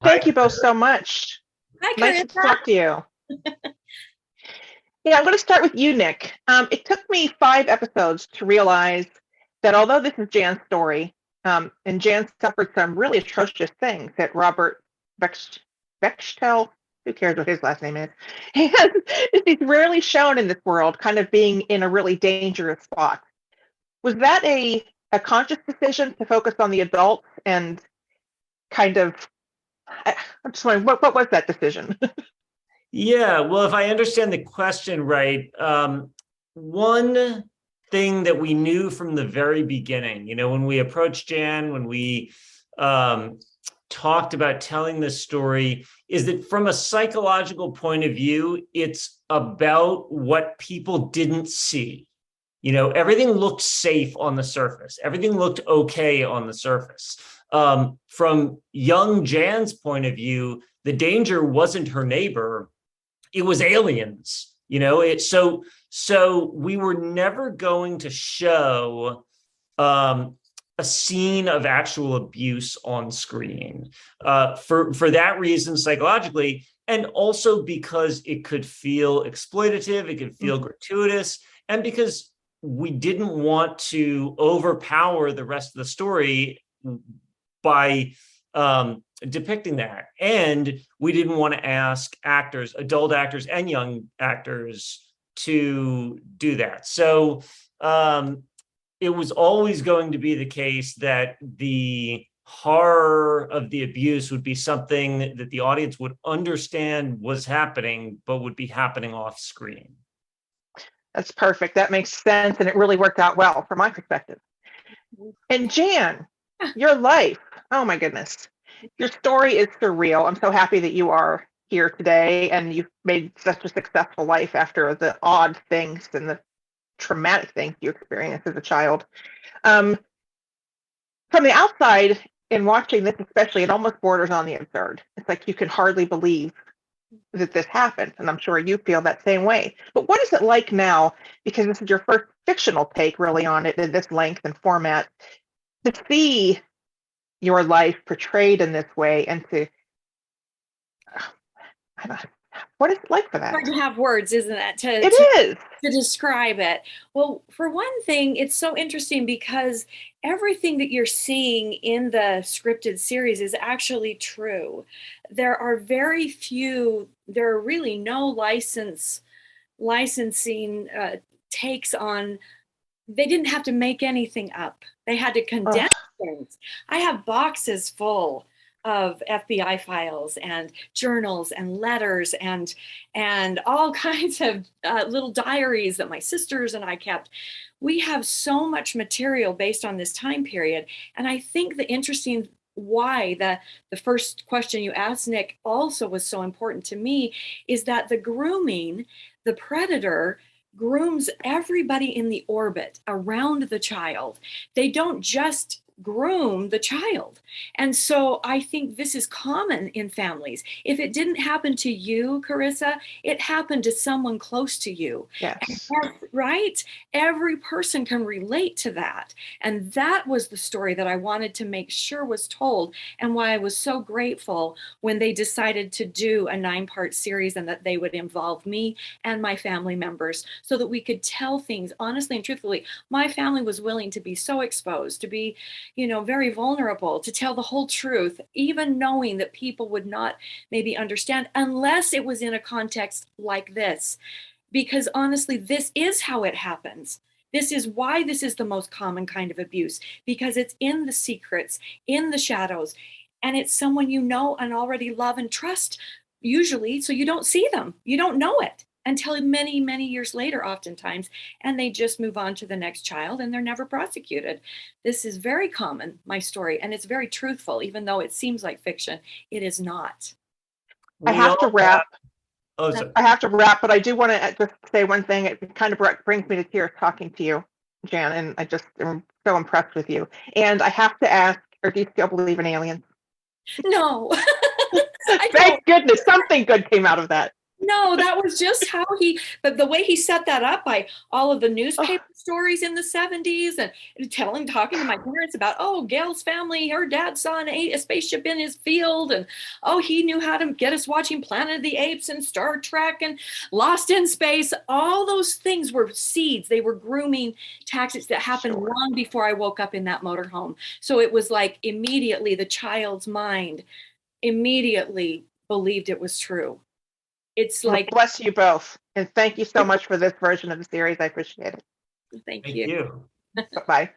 thank you both so much. Hi, Nice to Carissa. talk to you. Yeah, I'm going to start with you, Nick. It took me 5 episodes to realize that although this is Jan's story, and Jan suffered some really atrocious things that Robert Bechtel, who cares what his last name is, and he's rarely shown in this world, kind of being in a really dangerous spot. Was that a conscious decision to focus on the adults and kind of, I'm just wondering, what was that decision? Yeah, well, if I understand the question right, one thing that we knew from the very beginning, when we approached Jan, when we talked about telling this story, is that from a psychological point of view, it's about what people didn't see. Everything looked safe on the surface. Everything looked okay on the surface. From young Jan's point of view, the danger wasn't her neighbor. It was aliens, so we were never going to show a scene of actual abuse on screen for that reason, psychologically, and also because it could feel exploitative, it could feel gratuitous, and because we didn't want to overpower the rest of the story by depicting that. And we didn't want to ask actors, adult actors and young actors, to do that. So it was always going to be the case that the horror of the abuse would be something that the audience would understand was happening, but would be happening off screen. That's perfect. That makes sense. And it really worked out well from my perspective. And Jan, your life, oh my goodness. Your story is surreal. I'm so happy that you are here today and you've made such a successful life after the odd things and the traumatic things you experienced as a child. From the outside, in watching this especially, it almost borders on the absurd. It's like you can hardly believe that this happened, and I'm sure you feel that same way. But what is it like now, because this is your first fictional take really on it in this length and format, to see your life portrayed in this way and to, what is it like for that? Hard to have words, isn't it? It is. To describe it. Well, for one thing, it's so interesting because everything that you're seeing in the scripted series is actually true. There are very few, there are really no licensing takes on, they didn't have to make anything up. They had to condense things. I have boxes full of FBI files and journals and letters and all kinds of little diaries that my sisters and I kept. We have so much material based on this time period. And I think the interesting why the first question you asked, Nick, also was so important to me is that the grooming, the predator grooms everybody in the orbit around the child. They don't just groom the child. And so I think this is common in families. If it didn't happen to you, Carissa, it happened to someone close to you. Yes. Right? Every person can relate to that. And that was the story that I wanted to make sure was told, and why I was so grateful when they decided to do a 9-part series and that they would involve me and my family members so that we could tell things honestly and truthfully. My family was willing to be so exposed, to be very vulnerable, to tell the whole truth, even knowing that people would not maybe understand unless it was in a context like this. Because honestly, this is how it happens. This is why this is the most common kind of abuse, because it's in the secrets, in the shadows, and it's someone you know and already love and trust, usually, so you don't see them. You don't know it until many, many years later, oftentimes, and they just move on to the next child and they're never prosecuted. This is very common, my story, and it's very truthful, even though it seems like fiction. It is not. I have to wrap. I have to wrap, but I do want to just say one thing. It kind of brings me to tears talking to you, Jan, and I just am so impressed with you. And I have to ask, or do you still believe in aliens? No. Thank goodness, something good came out of that. No, that was just how the way he set that up by all of the newspaper stories in the 70s and talking to my parents about, oh, Gail's family, her dad saw a spaceship in his field. And, oh, he knew how to get us watching Planet of the Apes and Star Trek and Lost in Space. All those things were seeds. They were grooming tactics that happened long before I woke up in that motorhome. So it was like immediately the child's mind immediately believed it was true. It's like, bless you both. And thank you so much for this version of the series. I appreciate it. thank Thank you. you. Bye.